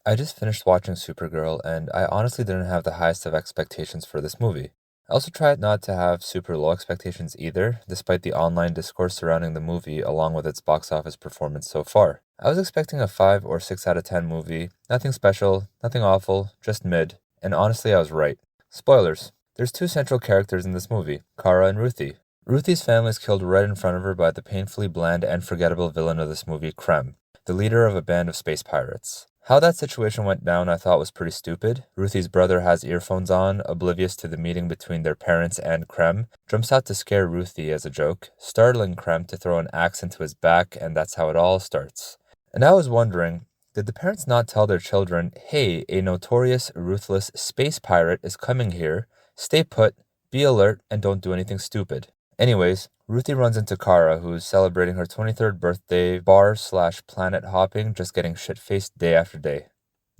I just finished watching Supergirl, and I honestly didn't have the highest of expectations for this movie. I also tried not to have super low expectations either, despite the online discourse surrounding the movie along with its box office performance so far. I was expecting a 5 or 6 out of 10 movie, nothing special, nothing awful, just mid, and honestly I was right. Spoilers. There's two central characters in this movie, Kara and Ruthie. Ruthie's family is killed right in front of her by the painfully bland and forgettable villain of this movie, Krem, the leader of a band of space pirates. How that situation went down I thought was pretty stupid. Ruthie's brother has earphones on, oblivious to the meeting between their parents and Krem, jumps out to scare Ruthie as a joke, startling Krem to throw an axe into his back, and that's how it all starts. And I was wondering, did the parents not tell their children, hey, a notorious, ruthless space pirate is coming here, stay put, be alert, and don't do anything stupid? Anyways, Ruthie runs into Kara, who's celebrating her 23rd birthday, bar/planet hopping, just getting shit-faced day after day.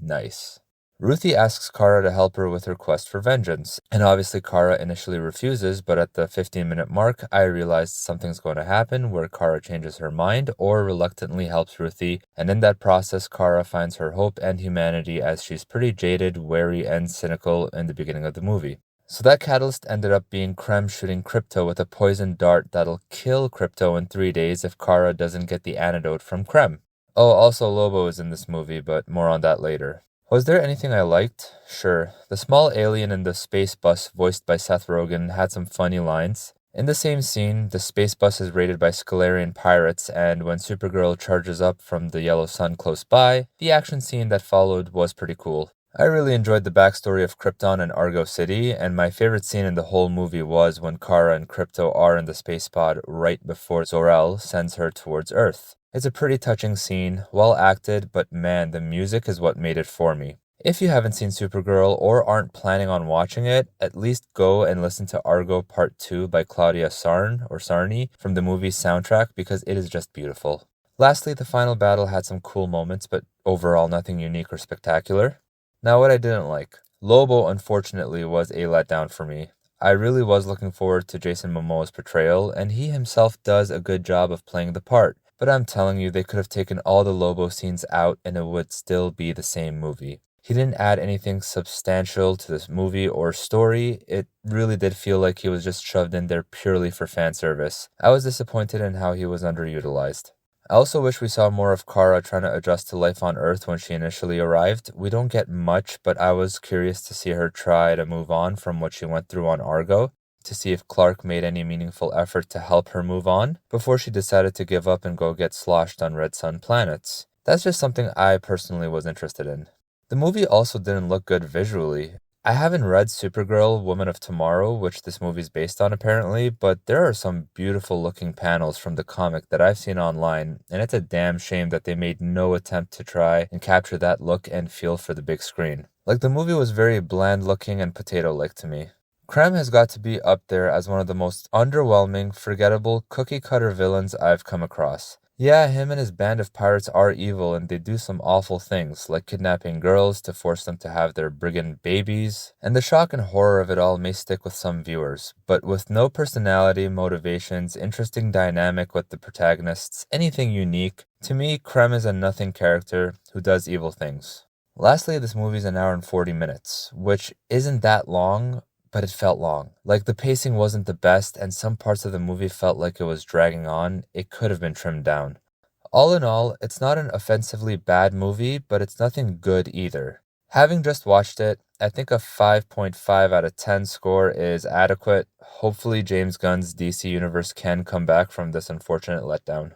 Nice. Ruthie asks Kara to help her with her quest for vengeance, and obviously Kara initially refuses, but at the 15-minute mark, I realized something's going to happen where Kara changes her mind or reluctantly helps Ruthie, and in that process, Kara finds her hope and humanity as she's pretty jaded, wary, and cynical in the beginning of the movie. So that catalyst ended up being Krem shooting Krypto with a poison dart that'll kill Krypto in 3 days if Kara doesn't get the antidote from Krem. Oh, also Lobo is in this movie, but more on that later. Was there anything I liked? Sure. The small alien in the space bus voiced by Seth Rogen had some funny lines. In the same scene, the space bus is raided by Scalarian pirates, and when Supergirl charges up from the yellow sun close by, the action scene that followed was pretty cool. I really enjoyed the backstory of Krypton and Argo City, and my favorite scene in the whole movie was when Kara and Krypto are in the space pod right before Zor-El sends her towards Earth. It's a pretty touching scene, well acted, but man, the music is what made it for me. If you haven't seen Supergirl or aren't planning on watching it, at least go and listen to Argo Part 2 by Claudia Sarni from the movie's soundtrack because it is just beautiful. Lastly, the final battle had some cool moments, but overall nothing unique or spectacular. Now, what I didn't like. Lobo, unfortunately, was a letdown for me. I really was looking forward to Jason Momoa's portrayal, and he himself does a good job of playing the part. But I'm telling you, they could have taken all the Lobo scenes out and it would still be the same movie. He didn't add anything substantial to this movie or story. It really did feel like he was just shoved in there purely for fan service. I was disappointed in how he was underutilized. I also wish we saw more of Kara trying to adjust to life on Earth when she initially arrived. We don't get much, but I was curious to see her try to move on from what she went through on Argo, to see if Clark made any meaningful effort to help her move on, before she decided to give up and go get sloshed on Red Sun planets. That's just something I personally was interested in. The movie also didn't look good visually. I haven't read Supergirl, Woman of Tomorrow, which this movie's based on apparently, but there are some beautiful looking panels from the comic that I've seen online, and it's a damn shame that they made no attempt to try and capture that look and feel for the big screen. Like, the movie was very bland looking and potato-like to me. Krem has got to be up there as one of the most underwhelming, forgettable, cookie-cutter villains I've come across. Yeah, him and his band of pirates are evil and they do some awful things, like kidnapping girls to force them to have their brigand babies, and the shock and horror of it all may stick with some viewers, but with no personality, motivations, interesting dynamic with the protagonists, anything unique, to me, Krem is a nothing character who does evil things. Lastly, this movie's an hour and 40 minutes, which isn't that long, but it felt long. Like, the pacing wasn't the best, and some parts of the movie felt like it was dragging on. It could have been trimmed down. All in all, it's not an offensively bad movie, but it's nothing good either. Having just watched it, I think a 5.5 out of 10 score is adequate. Hopefully James Gunn's DC Universe can come back from this unfortunate letdown.